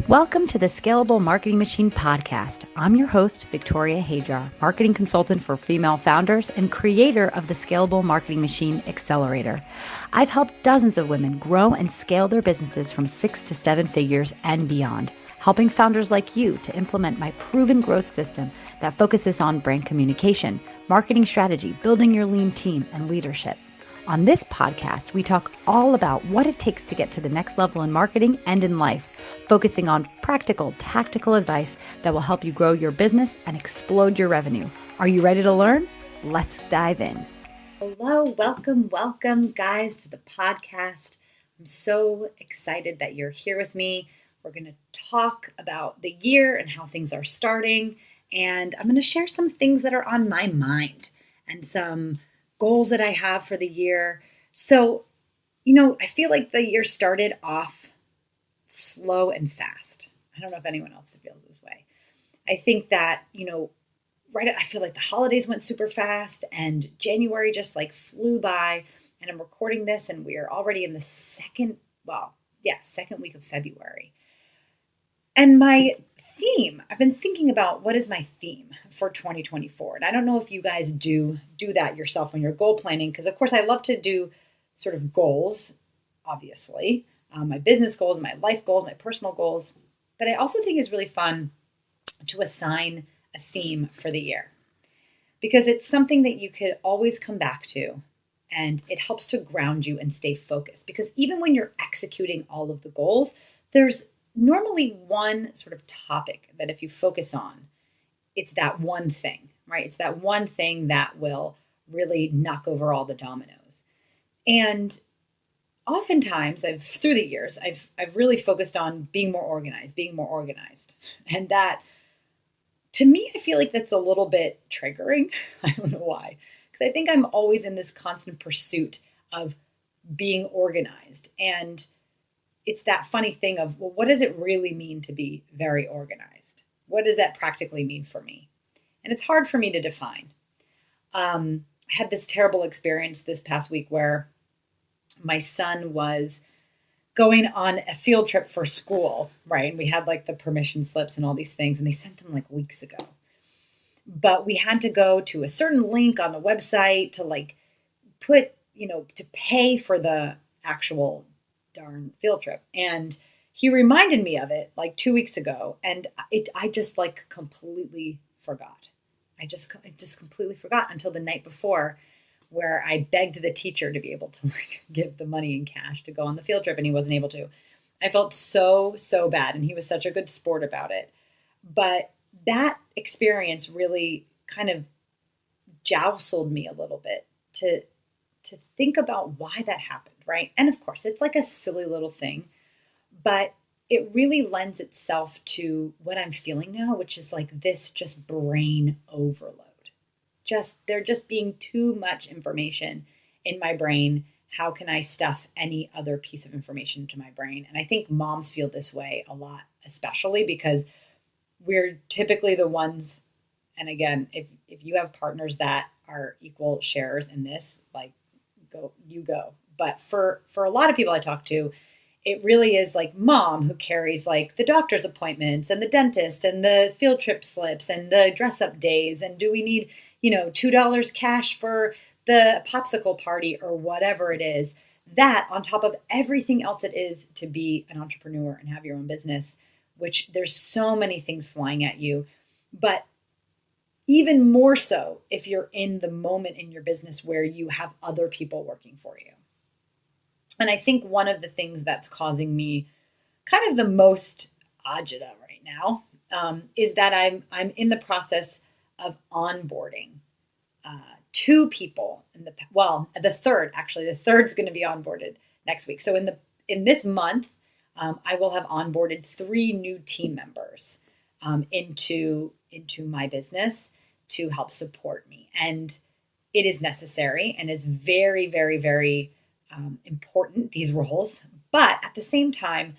Welcome to the Scalable Marketing Machine podcast. I'm your host, Victoria Hadra, marketing consultant for female founders and creator of the Scalable Marketing Machine Accelerator. I've helped dozens of women grow and scale their businesses from 6 to 7 figures and beyond, helping founders like you to implement my proven growth system that focuses on brand communication, marketing strategy, building your lean team, and leadership. On this podcast, we talk all about what it takes to get to the next level in marketing and in life, focusing on practical, tactical advice that will help you grow your business and explode your revenue. Are you ready to learn? Let's dive in. Hello, welcome, guys, to the podcast. I'm so excited that you're here with me. We're going to talk about the year and how things are starting, and I'm going to share some things that are on my mind and some goals that I have for the year. So, I feel like the year started off slow and fast. I don't know if anyone else feels this way. I think that, I feel like the holidays went super fast and January just flew by, and I'm recording this and we are already in the second week of February. And my theme, I've been thinking about what is my theme for 2024. And I don't know if you guys do that yourself when you're goal planning, because of course I love to do sort of goals, obviously, my business goals, my life goals, my personal goals. But I also think it's really fun to assign a theme for the year, because it's something that you could always come back to, and it helps to ground you and stay focused. Because even when you're executing all of the goals, there's normally one sort of topic that if you focus on, it's that one thing, right? It's that one thing that will really knock over all the dominoes. And oftentimes through the years, I've really focused on being more organized. And that, to me, I feel like that's a little bit triggering. I don't know why, because I think I'm always in this constant pursuit of being organized. And it's that funny thing of, well, what does it really mean to be very organized? What does that practically mean for me? And it's hard for me to define. I had this terrible experience this past week where my son was going on a field trip for school, right? And we had the permission slips and all these things, and they sent them weeks ago. But we had to go to a certain link on the website to put, to pay for the actual darn field trip. And he reminded me of it 2 weeks ago, and I just completely forgot. I just completely forgot until the night before, where I begged the teacher to be able to give the money in cash to go on the field trip, and he wasn't able to. I felt so bad, and he was such a good sport about it. But that experience really kind of jostled me a little bit to think about why that happened, right? And of course, it's a silly little thing, but it really lends itself to what I'm feeling now, which is this just brain overload. There just being too much information in my brain. How can I stuff any other piece of information into my brain? And I think moms feel this way a lot, especially because we're typically the ones, and again, if you have partners that are equal sharers in this, go. But for a lot of people I talk to, it really is mom who carries the doctor's appointments and the dentist and the field trip slips and the dress up days. And do we need, $2 cash for the popsicle party or whatever it is? That on top of everything else it is to be an entrepreneur and have your own business, which there's so many things flying at you. But even more so if you're in the moment in your business where you have other people working for you. And I think one of the things that's causing me kind of the most agita right now is that I'm in the process of onboarding 2 people. The third's going to be onboarded next week. So in this month, I will have onboarded 3 new team members into my business to help support me. And it is necessary and is very, very, very important, these roles. But at the same time,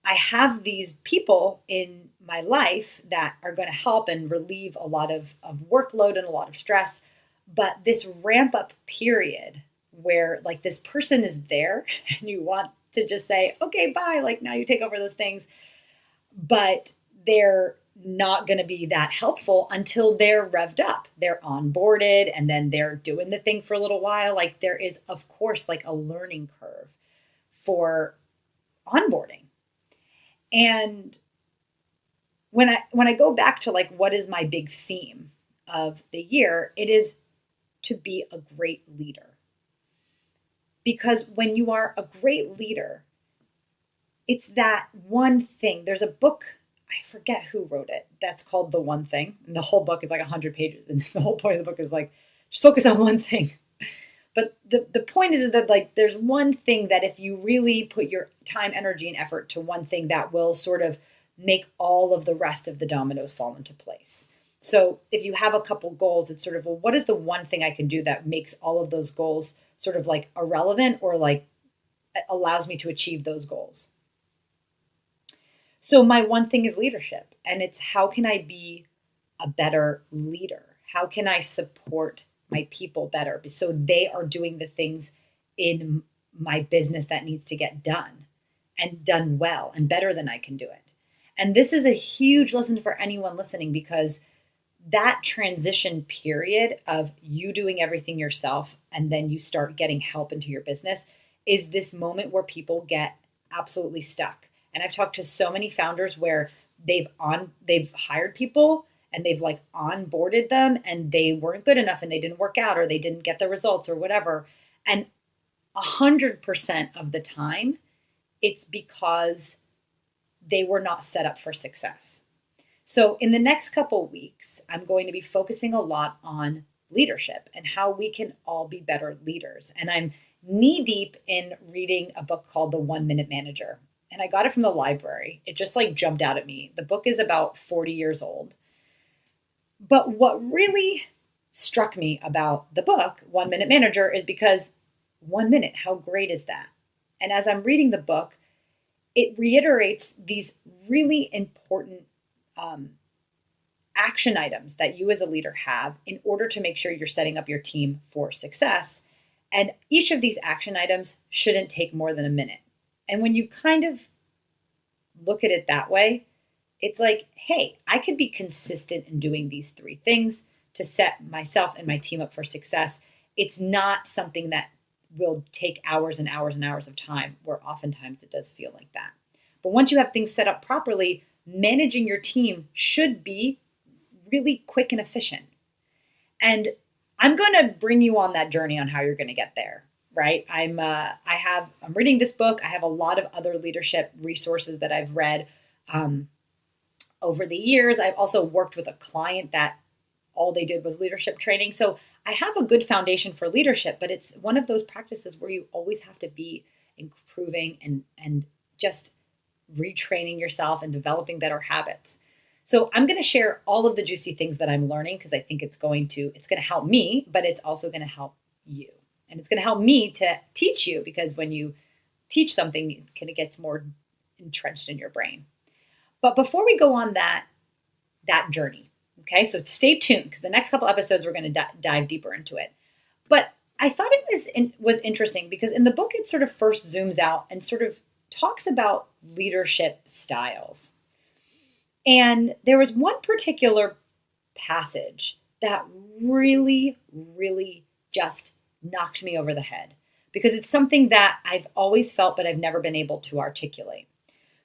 I have these people in my life that are going to help and relieve a lot of workload and a lot of stress. But this ramp up period where this person is there and you want to just say, okay, bye, now you take over those things. but they're not going to be that helpful until they're revved up, they're onboarded, and then they're doing the thing for a little while. Like there is, of course, like a learning curve for onboarding. And when I go back to like, what is my big theme of the year, it is to be a great leader. Because when you are a great leader, it's that one thing. There's a book, I forget who wrote it, that's called The One Thing. And the whole book is like 100 pages. And the whole point of the book is like, just focus on one thing. But the point is that like there's one thing that if you really put your time, energy, and effort to one thing, that will sort of make all of the rest of the dominoes fall into place. So if you have a couple goals, it's sort of, well, what is the one thing I can do that makes all of those goals sort of like irrelevant or like allows me to achieve those goals? So my one thing is leadership, and it's how can I be a better leader? How can I support my people better so they are doing the things in my business that needs to get done and done well and better than I can do it? And this is a huge lesson for anyone listening, because that transition period of you doing everything yourself and then you start getting help into your business is this moment where people get absolutely stuck. And I've talked to so many founders where they've hired people and they've like onboarded them and they weren't good enough and they didn't work out or they didn't get the results or whatever. And 100% of the time, it's because they were not set up for success. So in the next couple of weeks, I'm going to be focusing a lot on leadership and how we can all be better leaders. And I'm knee deep in reading a book called The 1 Minute Manager. And I got it from the library. It just like jumped out at me. The book is about 40 years old. But what really struck me about the book, 1 Minute Manager, is because 1 minute, how great is that? And as I'm reading the book, it reiterates these really important action items that you as a leader have in order to make sure you're setting up your team for success. And each of these action items shouldn't take more than a minute. And when you kind of look at it that way, it's like, hey, I could be consistent in doing these 3 things to set myself and my team up for success. It's not something that will take hours and hours and hours of time, where oftentimes it does feel like that. But once you have things set up properly, managing your team should be really quick and efficient. And I'm going to bring you on that journey on how you're going to get there. Right? I'm reading this book. I have a lot of other leadership resources that I've read over the years. I've also worked with a client that all they did was leadership training. So I have a good foundation for leadership, but it's one of those practices where you always have to be improving and just retraining yourself and developing better habits. So I'm going to share all of the juicy things that I'm learning, because I think it's going to help me, but it's also going to help you. And it's going to help me to teach you, because when you teach something, it kind of gets more entrenched in your brain. But before we go on that journey, okay, so stay tuned, because the next couple episodes, we're going to dive deeper into it. But I thought it was interesting because in the book, it sort of first zooms out and sort of talks about leadership styles. And there was one particular passage that really, really just knocked me over the head, because it's something that I've always felt, but I've never been able to articulate.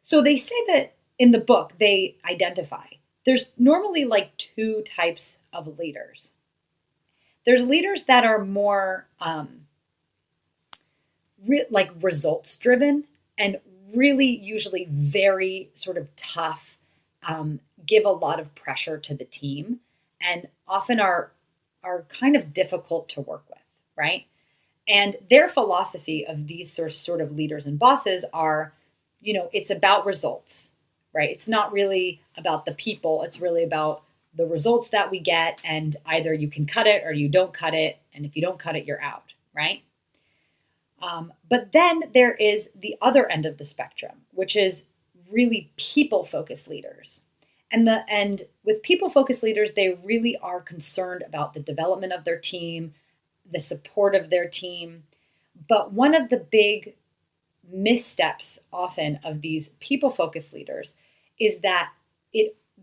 So they say that in the book, they identify there's normally like 2 types of leaders. There's leaders that are more like results driven and really usually very sort of tough, give a lot of pressure to the team, and often are kind of difficult to work with, right? And their philosophy of these sort of leaders and bosses are, it's about results, right? It's not really about the people. It's really about the results that we get, and either you can cut it or you don't cut it. And if you don't cut it, you're out, right? But then there is the other end of the spectrum, which is really people-focused leaders. And with people-focused leaders, they really are concerned about the development of their team, the support of their team. But one of the big missteps often of these people-focused leaders is that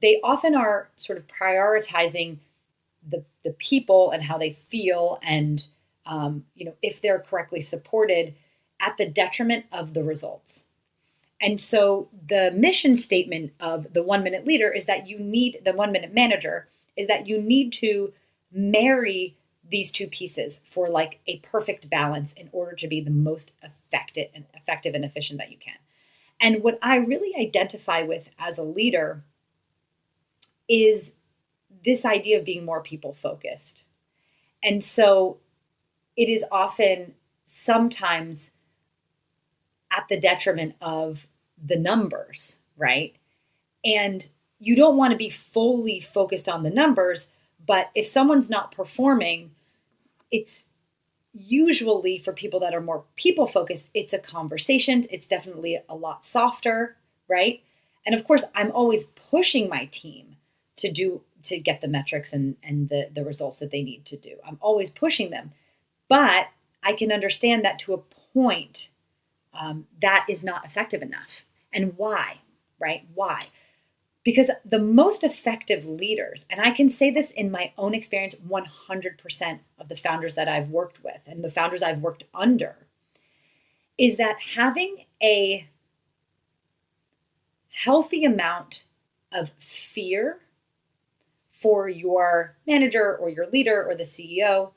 they often are sort of prioritizing the people and how they feel, and if they're correctly supported, at the detriment of the results. And so the mission statement of the 1 minute leader is that the 1 minute manager is that you need to marry these two pieces for like a perfect balance in order to be the most effective and efficient that you can. And what I really identify with as a leader is this idea of being more people focused. And so it is often sometimes at the detriment of the numbers, right? And you don't want to be fully focused on the numbers, but if someone's not performing, it's usually, for people that are more people focused, it's a conversation. It's definitely a lot softer, right? And of course, I'm always pushing my team to get the metrics and the results that they need to do. I'm always pushing them, but I can understand that to a point, that is not effective enough. And why, right? Why? Because the most effective leaders, and I can say this in my own experience, 100% of the founders that I've worked with and the founders I've worked under, is that having a healthy amount of fear for your manager or your leader or the CEO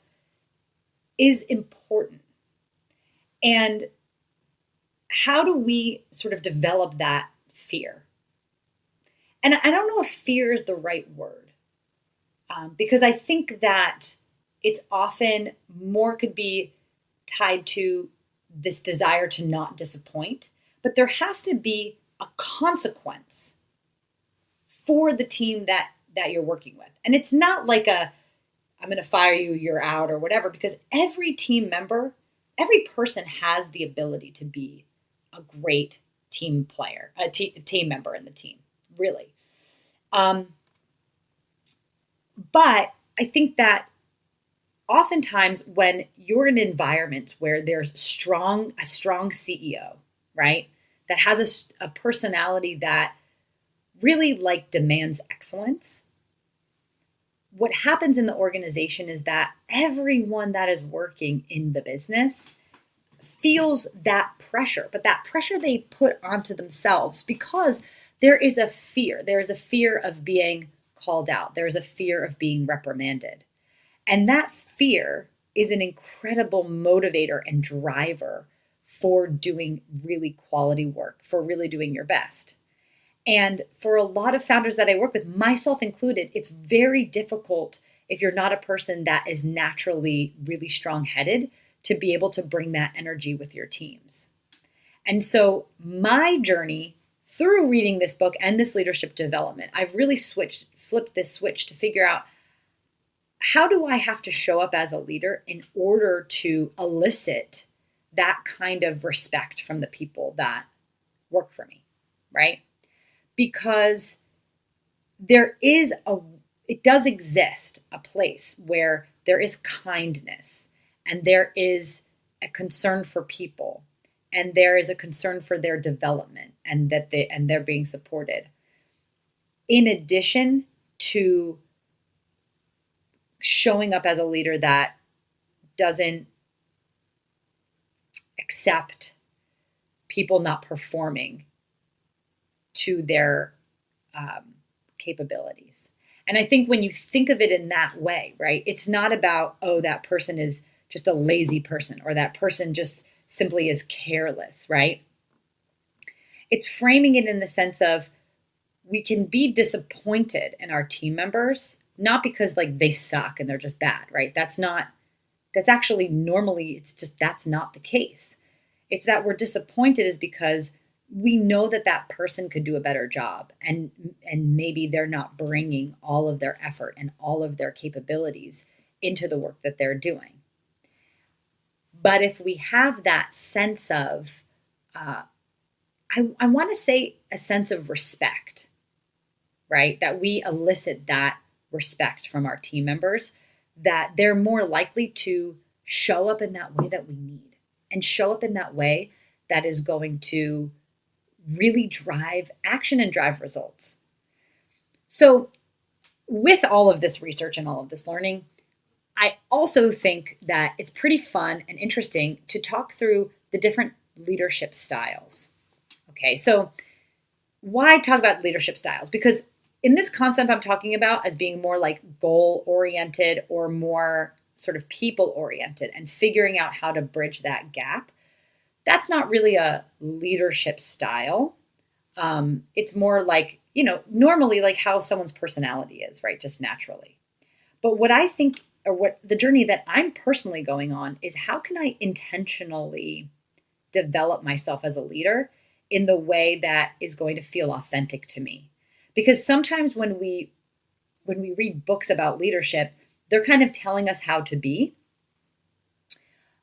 is important. And how do we sort of develop that fear? And I don't know if fear is the right word, because I think that it's often more could be tied to this desire to not disappoint, but there has to be a consequence for the team that you're working with. And it's not like I'm going to fire you, you're out or whatever, because every team member, every person has the ability to be a great team player, a team member in the team, really. But I think that oftentimes when you're in environments where there's a strong CEO, right, that has a personality that really like demands excellence, what happens in the organization is that everyone that is working in the business feels that pressure, but that pressure they put onto themselves because there is a fear. There is a fear of being called out. There is a fear of being reprimanded. And that fear is an incredible motivator and driver for doing really quality work, for really doing your best. And for a lot of founders that I work with, myself included, it's very difficult if you're not a person that is naturally really strong-headed to be able to bring that energy with your teams. And so my journey through reading this book and this leadership development, I've really flipped this switch to figure out, how do I have to show up as a leader in order to elicit that kind of respect from the people that work for me, right? Because it does exist a place where there is kindness and there is a concern for people and there is a concern for their development and that they're being supported. In addition to showing up as a leader that doesn't accept people not performing to their capabilities. And I think when you think of it in that way, right, it's not about, oh, that person is just a lazy person or that person just simply is careless, right? It's framing it in the sense of we can be disappointed in our team members, not because like they suck and they're just bad, right? That's actually normally, it's just, that's not the case. It's that we're disappointed is because we know that that person could do a better job and maybe they're not bringing all of their effort and all of their capabilities into the work that they're doing. But if we have that sense of, I want to say a sense of respect, right? That we elicit that respect from our team members, that they're more likely to show up in that way that we need and show up in that way that is going to really drive action and drive results. So with all of this research and all of this learning, I also think that it's pretty fun and interesting to talk through the different leadership styles. Okay, so why talk about leadership styles? Because in this concept I'm talking about as being more like goal-oriented or more sort of people-oriented and figuring out how to bridge that gap, that's not really a leadership style. It's more like, normally like how someone's personality is, right? Just naturally. But what I think, or what the journey that I'm personally going on is how can I intentionally develop myself as a leader in the way that is going to feel authentic to me? Because sometimes when we read books about leadership, they're kind of telling us how to be.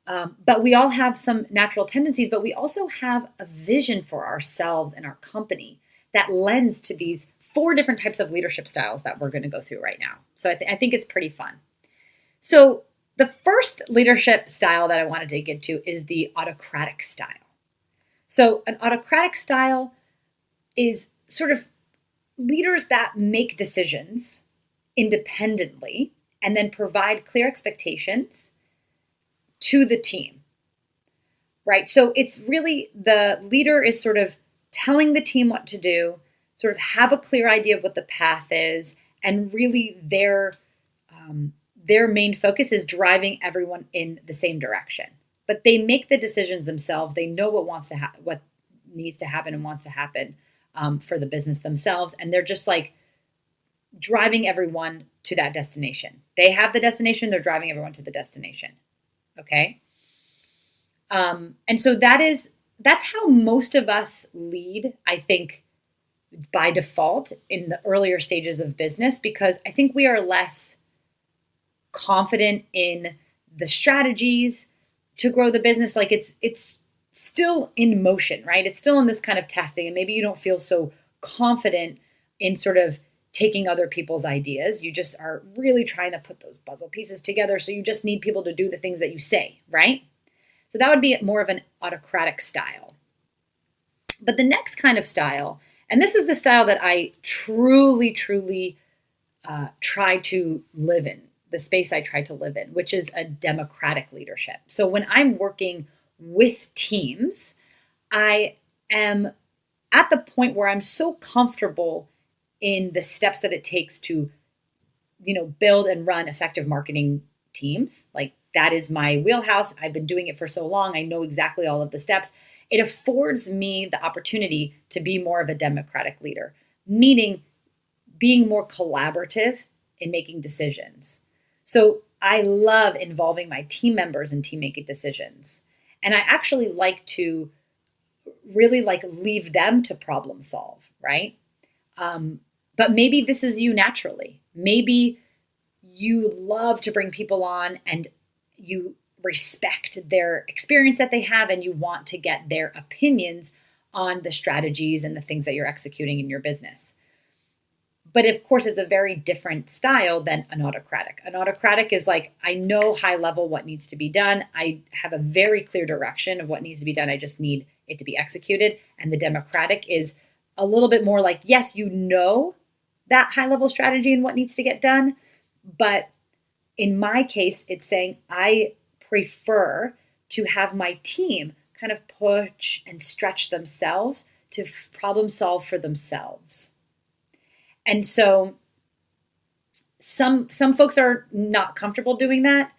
But we all have some natural tendencies, but we also have a vision for ourselves and our company that lends to these 4 different types of leadership styles that we're going to go through right now. So I think it's pretty fun. So the first leadership style that I want to dig into is the autocratic style. So an autocratic style is sort of leaders that make decisions independently and then provide clear expectations to the team, right? So it's really the leader is sort of telling the team what to do, sort of have a clear idea of what the path is, and really their main focus is driving everyone in the same direction. But they make the decisions themselves. They know what needs to happen and wants to happen for the business themselves, and they're just like driving everyone to that destination. They have the destination. They're driving everyone to the destination. Okay. And so that's how most of us lead, I think, by default in the earlier stages of business, because I think we are less confident in the strategies to grow the business. Like it's still in motion, right? It's still in this kind of testing, and maybe you don't feel so confident in sort of taking other people's ideas. You just are really trying to put those puzzle pieces together. So you just need people to do the things that you say, right? So that would be more of an autocratic style. But the next kind of style, and this is the style that I truly try to live in, the space I try to live in, which is a democratic leadership. So when I'm working with teams, I am at the point where I'm so comfortable in the steps that it takes to, build and run effective marketing teams. Like that is my wheelhouse. I've been doing it for so long. I know exactly all of the steps. It affords me the opportunity to be more of a democratic leader, meaning being more collaborative in making decisions. So I love involving my team members in team making decisions. And I actually like to really leave them to problem solve, right? But maybe this is you naturally. Maybe you love to bring people on and you respect their experience that they have and you want to get their opinions on the strategies and the things that you're executing in your business. But of course, it's a very different style than an autocratic. An autocratic is like, I know high level what needs to be done. I have a very clear direction of what needs to be done. I just need it to be executed. And the democratic is a little bit more like, yes, you know that high level strategy and what needs to get done. But in my case, it's saying I prefer to have my team kind of push and stretch themselves to problem solve for themselves. And so some folks are not comfortable doing that.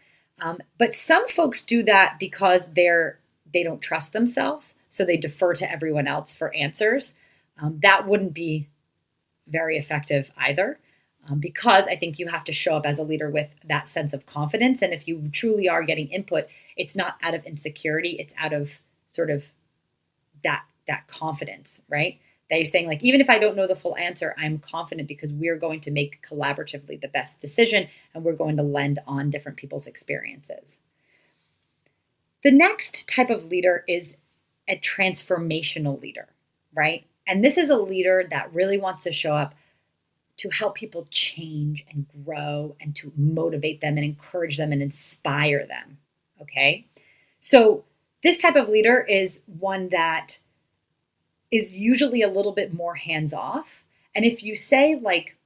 But some folks do that because they don't trust themselves. So they defer to everyone else for answers. That wouldn't be very effective either, because I think you have to show up as a leader with that sense of confidence. And if you truly are getting input, it's not out of insecurity. It's out of sort of that confidence, right? That you're saying, like, even if I don't know the full answer, I'm confident because we're going to make collaboratively the best decision and we're going to lend on different people's experiences. The next type of leader is a transformational leader, right? And this is a leader that really wants to show up to help people change and grow and to motivate them and encourage them and inspire them, okay? So this type of leader is one that is usually a little bit more hands-off. And if you say like,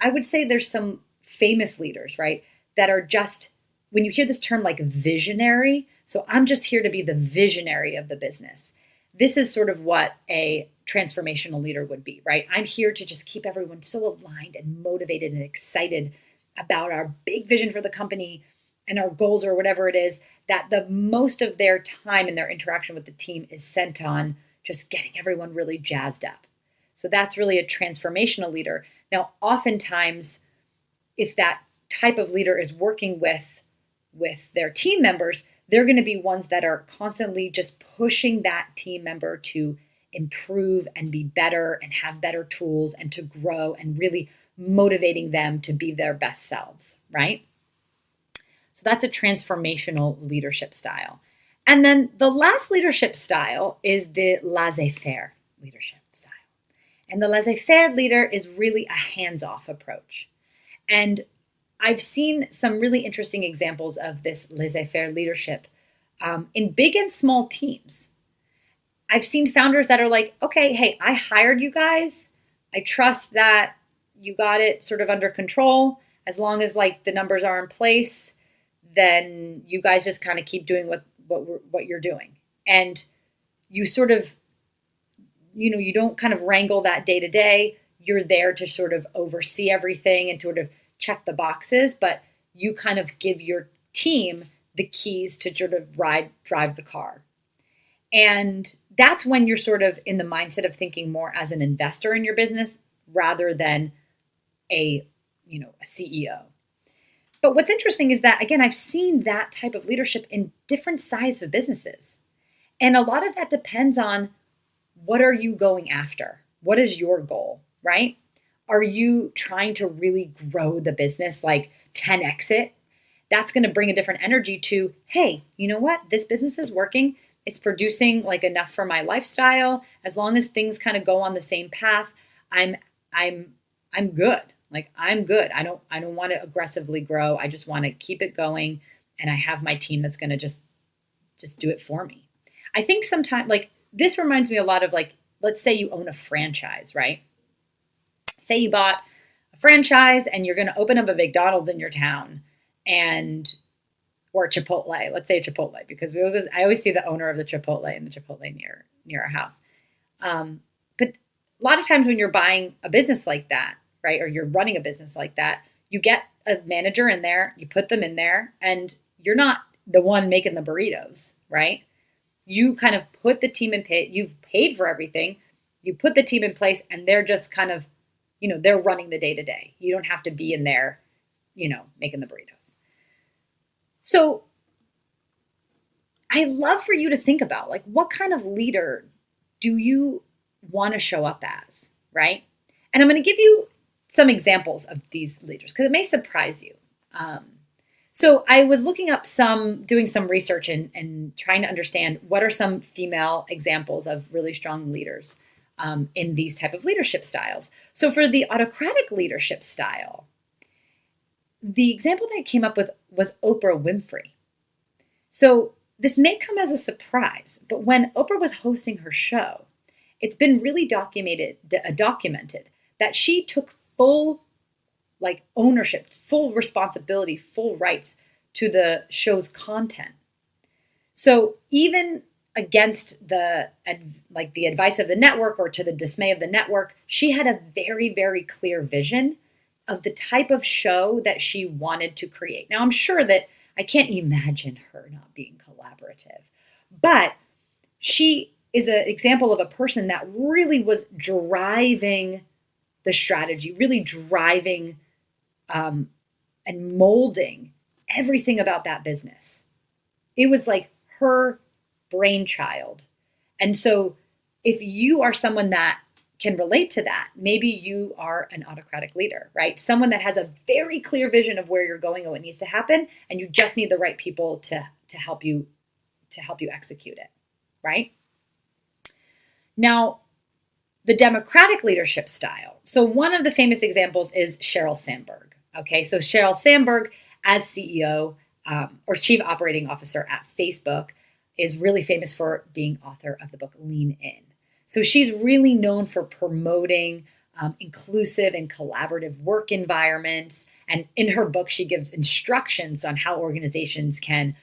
I would say there's some famous leaders, right, that are just, when you hear this term like visionary, so I'm just here to be the visionary of the business. This is sort of what a transformational leader would be, right? I'm here to just keep everyone so aligned and motivated and excited about our big vision for the company and our goals or whatever it is, that the most of their time and their interaction with the team is spent on just getting everyone really jazzed up. So that's really a transformational leader. Now, oftentimes, if that type of leader is working with their team members, they're going to be ones that are constantly just pushing that team member to improve and be better and have better tools and to grow and really motivating them to be their best selves, right? So that's a transformational leadership style. And then the last leadership style is the laissez-faire leadership style. And the laissez-faire leader is really a hands-off approach. And I've seen some really interesting examples of this laissez-faire leadership in big and small teams. I've seen founders that are like, okay, hey, I hired you guys. I trust that you got it sort of under control. As long as like the numbers are in place, then you guys just kind of keep doing what you're doing. And you sort of, you don't kind of wrangle that day to day. You're there to sort of oversee everything and sort of check the boxes, but you kind of give your team the keys to sort of drive the car. And that's when you're sort of in the mindset of thinking more as an investor in your business rather than a CEO. But what's interesting is that, again, I've seen that type of leadership in different sizes of businesses. And a lot of that depends on what are you going after? What is your goal, right? Are you trying to really grow the business, like 10x it? That's going to bring a different energy to, hey, you know what? This business is working. It's producing like enough for my lifestyle. As long as things kind of go on the same path, I'm good. Like I'm good. I don't want to aggressively grow. I just want to keep it going. And I have my team that's going to just do it for me. I think sometimes like this reminds me a lot of like, let's say you own a franchise, right? Say you bought a franchise and you're going to open up a McDonald's in your town or Chipotle. Let's say Chipotle, because I always see the owner of the Chipotle and the Chipotle near our house. But a lot of times when you're buying a business like that, right, or you're running a business like that, you get a manager in there, you put them in there, and you're not the one making the burritos, right? You kind of put the team in place. You've paid for everything. You put the team in place, and they're just kind of, they're running the day to day. You don't have to be in there, making the burritos. So I love for you to think about like, what kind of leader do you want to show up as, right? And I'm going to give you some examples of these leaders because it may surprise you. So I was looking up doing some research and trying to understand what are some female examples of really strong leaders in these type of leadership styles. So for the autocratic leadership style, the example that I came up with was Oprah Winfrey. So this may come as a surprise, but when Oprah was hosting her show, it's been really documented that she took full ownership, full responsibility, full rights to the show's content. So even against the advice of the network or to the dismay of the network, she had a very, very clear vision of the type of show that she wanted to create. Now, I'm sure that I can't imagine her not being collaborative, but she is an example of a person that really was driving the strategy, really driving and molding everything about that business. It was like her brainchild. And so if you are someone that can relate to that, maybe you are an autocratic leader, right? Someone that has a very clear vision of where you're going and what needs to happen, and you just need the right people to help you execute it, right? Now, the democratic leadership style. So one of the famous examples is Sheryl Sandberg. Okay, so Sheryl Sandberg as CEO or Chief Operating Officer at Facebook is really famous for being author of the book Lean In. So she's really known for promoting inclusive and collaborative work environments. And in her book, she gives instructions on how organizations can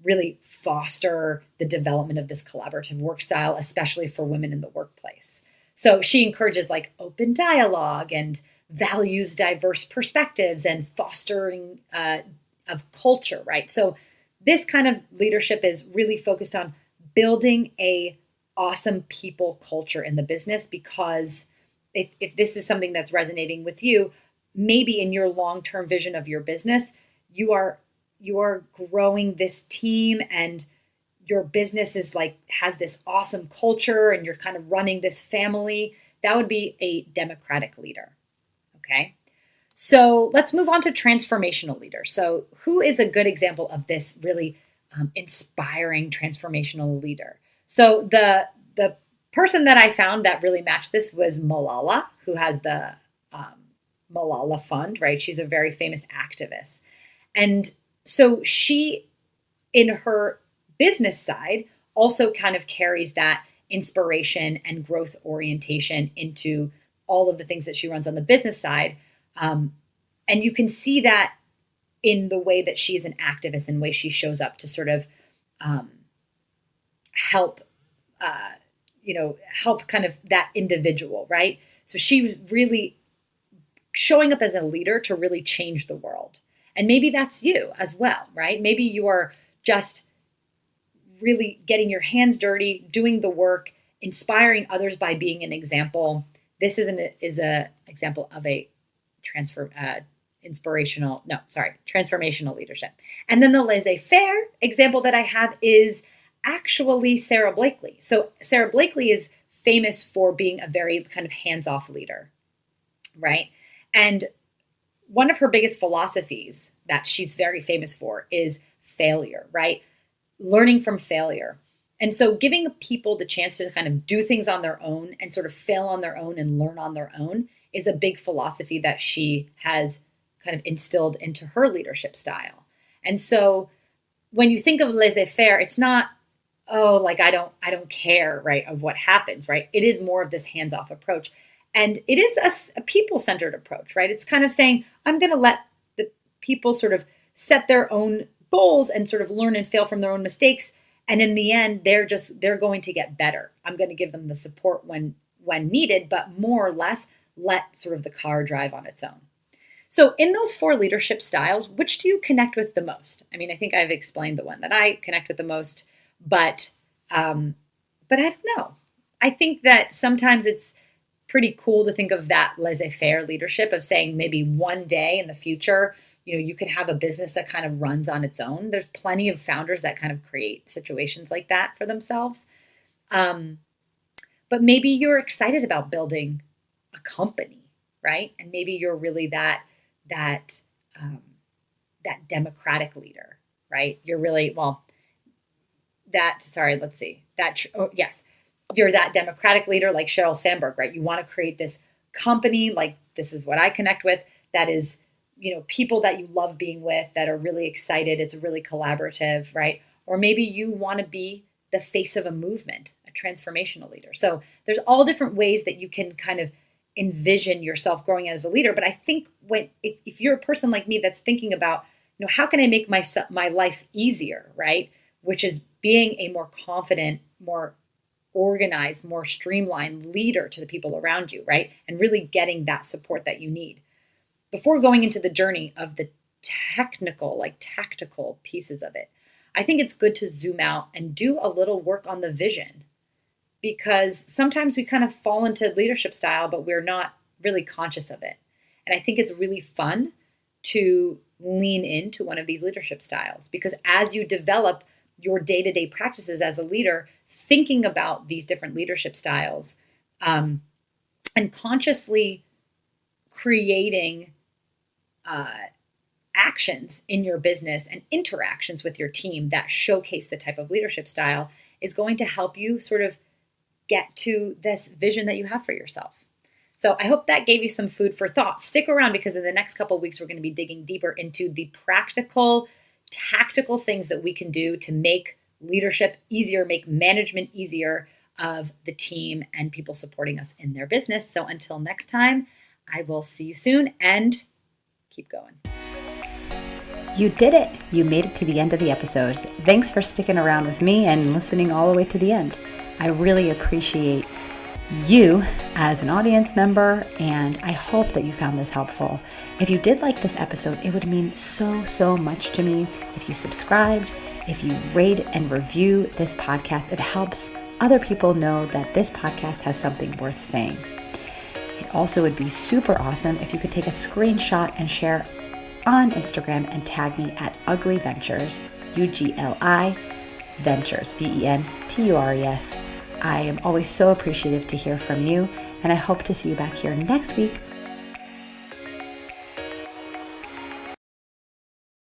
really foster the development of this collaborative work style, especially for women in the workplace. So she encourages like open dialogue and values diverse perspectives and fostering of culture, right? So this kind of leadership is really focused on building a awesome people culture in the business, because if this is something that's resonating with you, maybe in your long-term vision of your business, you are growing this team and your business is like has this awesome culture and you're kind of running this family. That would be a democratic leader. Okay. So let's move on to transformational leaders. So who is a good example of this really inspiring transformational leader? So the person that I found that really matched this was Malala, who has the Malala Fund, right? She's a very famous activist. And so she, in her business side, also kind of carries that inspiration and growth orientation into all of the things that she runs on the business side. And you can see that in the way that she's an activist and the way she shows up to sort of help kind of that individual, right? So she's really showing up as a leader to really change the world. And maybe that's you as well, right? Maybe you are just really getting your hands dirty, doing the work, inspiring others by being an example. This is an example of a transformational leadership. And then the laissez-faire example that I have is actually Sarah Blakely. So Sarah Blakely is famous for being a very kind of hands-off leader, right? And one of her biggest philosophies that she's very famous for is failure, right? Learning from failure. And so giving people the chance to kind of do things on their own and sort of fail on their own and learn on their own is a big philosophy that she has kind of instilled into her leadership style. And so when you think of laissez-faire, it's not, oh, like I don't care, right, of what happens, right? It is more of this hands-off approach. And it is a people-centered approach, right? It's kind of saying, I'm going to let the people sort of set their own goals and sort of learn and fail from their own mistakes. And in the end, they're going to get better. I'm going to give them the support when needed, but more or less let sort of the car drive on its own. So in those 4 leadership styles, which do you connect with the most? I mean, I think I've explained the one that I connect with the most, but I don't know. I think that sometimes it's pretty cool to think of that laissez-faire leadership of saying maybe one day in the future, you could have a business that kind of runs on its own. There's plenty of founders that kind of create situations like that for themselves. But maybe you're excited about building a company, right? And maybe you're really that democratic leader, right? You're really, you're that democratic leader like Sheryl Sandberg, right? You want to create this company, like this is what I connect with, that is, people that you love being with, that are really excited. It's really collaborative, right? Or maybe you want to be the face of a movement, a transformational leader. So there's all different ways that you can kind of envision yourself growing as a leader. But I think if you're a person like me that's thinking about, how can I make my life easier, right? Which is being a more confident, more organized, more streamlined leader to the people around you, right? And really getting that support that you need. Before going into the journey of the tactical pieces of it, I think it's good to zoom out and do a little work on the vision, because sometimes we kind of fall into leadership style, but we're not really conscious of it. And I think it's really fun to lean into one of these leadership styles, because as you develop your day-to-day practices as a leader, thinking about these different leadership styles and consciously creating actions in your business and interactions with your team that showcase the type of leadership style is going to help you sort of get to this vision that you have for yourself. So I hope that gave you some food for thought. Stick around, because in the next couple of weeks, we're going to be digging deeper into the practical, tactical things that we can do to make leadership easier, make management easier of the team and people supporting us in their business. So until next time, I will see you soon and keep going. You did it. You made it to the end of the episode. Thanks for sticking around with me and listening all the way to the end. I really appreciate you as an audience member, and I hope that you found this helpful. If you did like this episode, it would mean so much to me if you subscribed, if you rate and review this podcast. It helps other people know that this podcast has something worth saying. It also would be super awesome if you could take a screenshot and share on Instagram and tag me at Ugly Ventures, UGLI Ventures, VENTURES. I am always so appreciative to hear from you, and I hope to see you back here next week